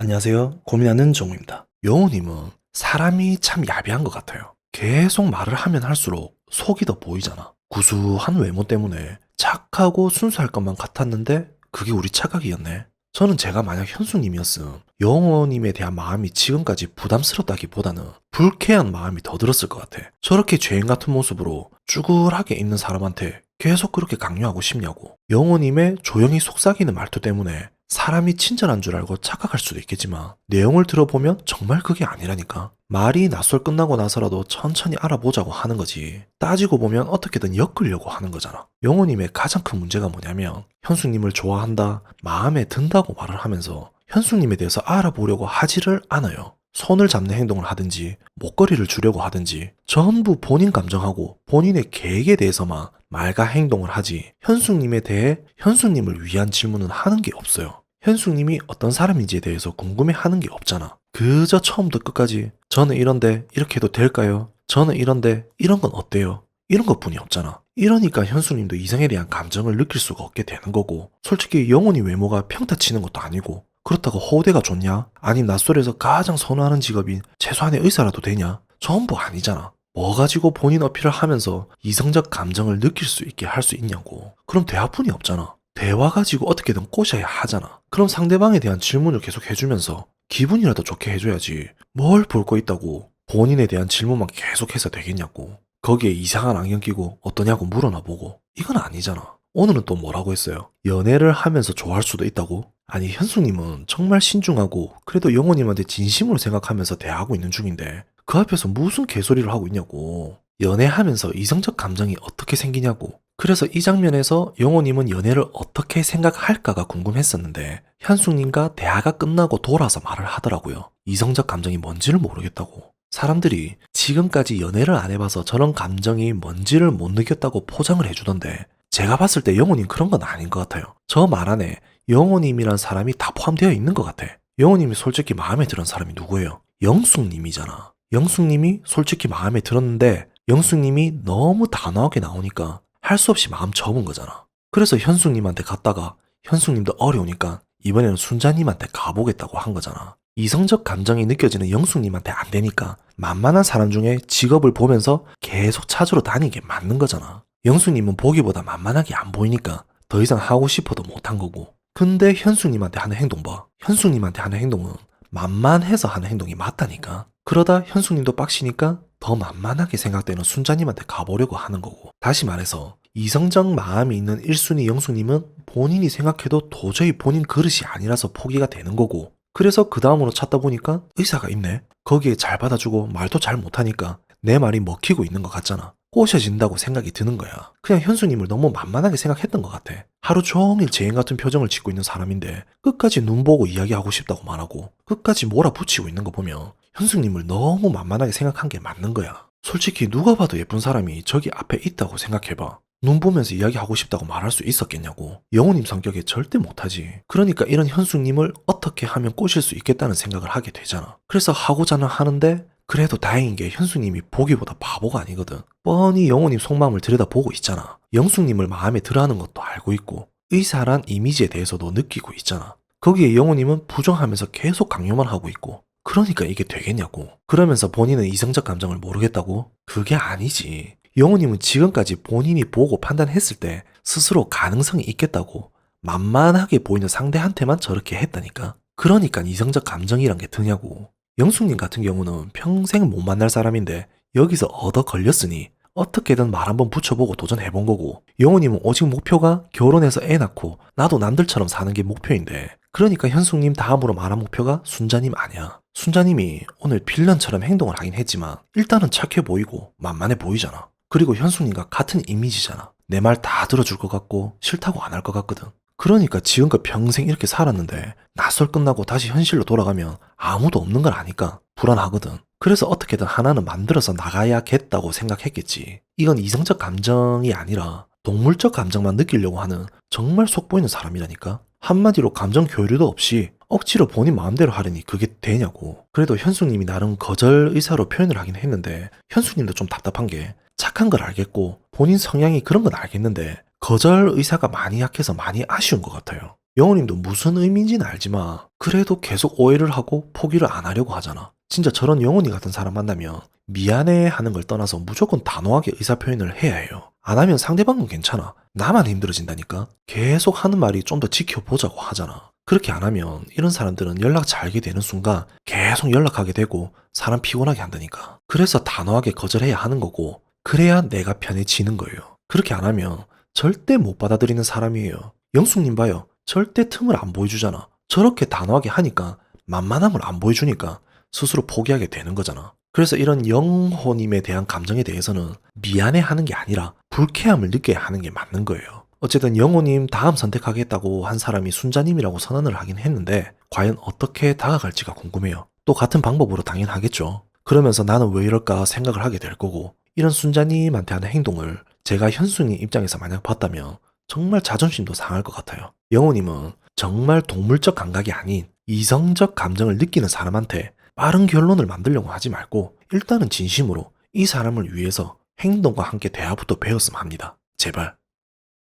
안녕하세요. 고민하는 정우입니다. 영호님은 사람이 참 야비한 것 같아요. 계속 말을 하면 할수록 속이 더 보이잖아. 구수한 외모 때문에 착하고 순수할 것만 같았는데 그게 우리 착각이었네. 저는 제가 만약 현수님이었음 영호님에 대한 마음이 지금까지 부담스럽다기보다는 불쾌한 마음이 더 들었을 것 같아. 저렇게 죄인 같은 모습으로 쭈글하게 있는 사람한테 계속 그렇게 강요하고 싶냐고. 영호님의 조용히 속삭이는 말투 때문에 사람이 친절한 줄 알고 착각할 수도 있겠지만 내용을 들어보면 정말 그게 아니라니까. 말이 낯설 끝나고 나서라도 천천히 알아보자고 하는 거지. 따지고 보면 어떻게든 엮으려고 하는 거잖아. 영호님의 가장 큰 문제가 뭐냐면 현숙님을 좋아한다, 마음에 든다고 말을 하면서 현숙님에 대해서 알아보려고 하지를 않아요. 손을 잡는 행동을 하든지 목걸이를 주려고 하든지 전부 본인 감정하고 본인의 계획에 대해서만 말과 행동을 하지 현숙님에 대해 현숙님을 위한 질문은 하는 게 없어요. 현숙님이 어떤 사람인지에 대해서 궁금해하는 게 없잖아. 그저 처음부터 끝까지 저는 이런데 이렇게 해도 될까요? 저는 이런데 이런 건 어때요? 이런 것뿐이 없잖아. 이러니까 현숙님도 이성에 대한 감정을 느낄 수가 없게 되는 거고, 솔직히 영혼이 외모가 평타 치는 것도 아니고 그렇다고 호대가 좋냐? 아니 낯설에서 가장 선호하는 직업인 최소한의 의사라도 되냐? 전부 아니잖아. 뭐 가지고 본인 어필을 하면서 이성적 감정을 느낄 수 있게 할 수 있냐고. 그럼 대화뿐이 없잖아. 대화 가지고 어떻게든 꼬셔야 하잖아. 그럼 상대방에 대한 질문을 계속 해주면서 기분이라도 좋게 해줘야지. 뭘 볼 거 있다고 본인에 대한 질문만 계속해서 되겠냐고. 거기에 이상한 안경 끼고 어떠냐고 물어나 보고. 이건 아니잖아. 오늘은 또 뭐라고 했어요? 연애를 하면서 좋아할 수도 있다고? 아니 현숙님은 정말 신중하고 그래도 영호님한테 진심으로 생각하면서 대하고 있는 중인데 그 앞에서 무슨 개소리를 하고 있냐고. 연애하면서 이성적 감정이 어떻게 생기냐고. 그래서 이 장면에서 영호님은 연애를 어떻게 생각할까가 궁금했었는데 현숙님과 대화가 끝나고 돌아서 말을 하더라고요. 이성적 감정이 뭔지를 모르겠다고. 사람들이 지금까지 연애를 안 해봐서 저런 감정이 뭔지를 못 느꼈다고 포장을 해주던데 제가 봤을 때 영호님 그런 건 아닌 것 같아요. 저 말 안에 영호님이란 사람이 다 포함되어 있는 것 같아. 영호님이 솔직히 마음에 드는 사람이 누구예요? 영숙님이잖아. 영숙님이 솔직히 마음에 들었는데 영숙님이 너무 단호하게 나오니까 할 수 없이 마음 접은 거잖아. 그래서 현숙님한테 갔다가 현숙님도 어려우니까 이번에는 순자님한테 가보겠다고 한 거잖아. 이성적 감정이 느껴지는 영숙님한테 안 되니까 만만한 사람 중에 직업을 보면서 계속 찾으러 다니게 맞는 거잖아. 영숙님은 보기보다 만만하게 안 보이니까 더 이상 하고 싶어도 못한 거고. 근데 현숙님한테 하는 행동 봐. 현숙님한테 하는 행동은 만만해서 하는 행동이 맞다니까. 그러다 현숙님도 빡치니까 더 만만하게 생각되는 순자님한테 가보려고 하는 거고. 다시 말해서 이성적 마음이 있는 1순위 영숙님은 본인이 생각해도 도저히 본인 그릇이 아니라서 포기가 되는 거고. 그래서 그 다음으로 찾다 보니까 의사가 있네. 거기에 잘 받아주고 말도 잘 못하니까 내 말이 먹히고 있는 것 같잖아. 꼬셔진다고 생각이 드는 거야. 그냥 현수님을 너무 만만하게 생각했던 것 같아. 하루 종일 죄인 같은 표정을 짓고 있는 사람인데 끝까지 눈 보고 이야기하고 싶다고 말하고 끝까지 몰아붙이고 있는 거 보면 현수님을 너무 만만하게 생각한 게 맞는 거야. 솔직히 누가 봐도 예쁜 사람이 저기 앞에 있다고 생각해봐. 눈 보면서 이야기하고 싶다고 말할 수 있었겠냐고. 영호님 성격에 절대 못하지. 그러니까 이런 현숙님을 어떻게 하면 꼬실 수 있겠다는 생각을 하게 되잖아. 그래서 하고자는 하는데 그래도 다행인 게 현숙님이 보기보다 바보가 아니거든. 뻔히 영호님 속마음을 들여다보고 있잖아. 영숙님을 마음에 들어하는 것도 알고 있고 의사란 이미지에 대해서도 느끼고 있잖아. 거기에 영호님은 부정하면서 계속 강요만 하고 있고 그러니까 이게 되겠냐고. 그러면서 본인은 이성적 감정을 모르겠다고? 그게 아니지. 영호님은 지금까지 본인이 보고 판단했을 때 스스로 가능성이 있겠다고 만만하게 보이는 상대한테만 저렇게 했다니까. 그러니까 이성적 감정이란 게 드냐고. 영숙님 같은 경우는 평생 못 만날 사람인데 여기서 얻어 걸렸으니 어떻게든 말 한번 붙여보고 도전해본 거고, 영호님은 오직 목표가 결혼해서 애 낳고 나도 남들처럼 사는 게 목표인데 그러니까 현숙님 다음으로 말한 목표가 순자님 아니야. 순자님이 오늘 빌런처럼 행동을 하긴 했지만 일단은 착해 보이고 만만해 보이잖아. 그리고 현숙님과 같은 이미지잖아. 내 말 다 들어줄 것 같고 싫다고 안 할 것 같거든. 그러니까 지금껏 평생 이렇게 살았는데 낯설 끝나고 다시 현실로 돌아가면 아무도 없는 걸 아니까 불안하거든. 그래서 어떻게든 하나는 만들어서 나가야겠다고 생각했겠지. 이건 이성적 감정이 아니라 동물적 감정만 느끼려고 하는 정말 속보이는 사람이라니까. 한마디로 감정 교류도 없이 억지로 본인 마음대로 하려니 그게 되냐고. 그래도 현숙님이 나름 거절 의사로 표현을 하긴 했는데 현숙님도 좀 답답한 게 착한 걸 알겠고 본인 성향이 그런 건 알겠는데 거절 의사가 많이 약해서 많이 아쉬운 것 같아요. 영호님도 무슨 의미인지는 알지만 그래도 계속 오해를 하고 포기를 안 하려고 하잖아. 진짜 저런 영혼이 같은 사람 만나면 미안해 하는 걸 떠나서 무조건 단호하게 의사표현을 해야 해요. 안 하면 상대방은 괜찮아. 나만 힘들어진다니까. 계속 하는 말이 좀 더 지켜보자고 하잖아. 그렇게 안 하면 이런 사람들은 연락 잘게 되는 순간 계속 연락하게 되고 사람 피곤하게 한다니까. 그래서 단호하게 거절해야 하는 거고 그래야 내가 편해지는 거예요. 그렇게 안 하면 절대 못 받아들이는 사람이에요. 영숙님 봐요. 절대 틈을 안 보여주잖아. 저렇게 단호하게 하니까 만만함을 안 보여주니까 스스로 포기하게 되는 거잖아. 그래서 이런 영호님에 대한 감정에 대해서는 미안해 하는 게 아니라 불쾌함을 느껴야 하는 게 맞는 거예요. 어쨌든 영호님 다음 선택하겠다고 한 사람이 순자님이라고 선언을 하긴 했는데 과연 어떻게 다가갈지가 궁금해요. 또 같은 방법으로 당연하겠죠. 그러면서 나는 왜 이럴까 생각을 하게 될 거고 이런 순자님한테 하는 행동을 제가 현수님 입장에서 만약 봤다면 정말 자존심도 상할 것 같아요. 영호님은 정말 동물적 감각이 아닌 이성적 감정을 느끼는 사람한테 빠른 결론을 만들려고 하지 말고 일단은 진심으로 이 사람을 위해서 행동과 함께 대화부터 배웠으면 합니다. 제발.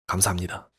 감사합니다.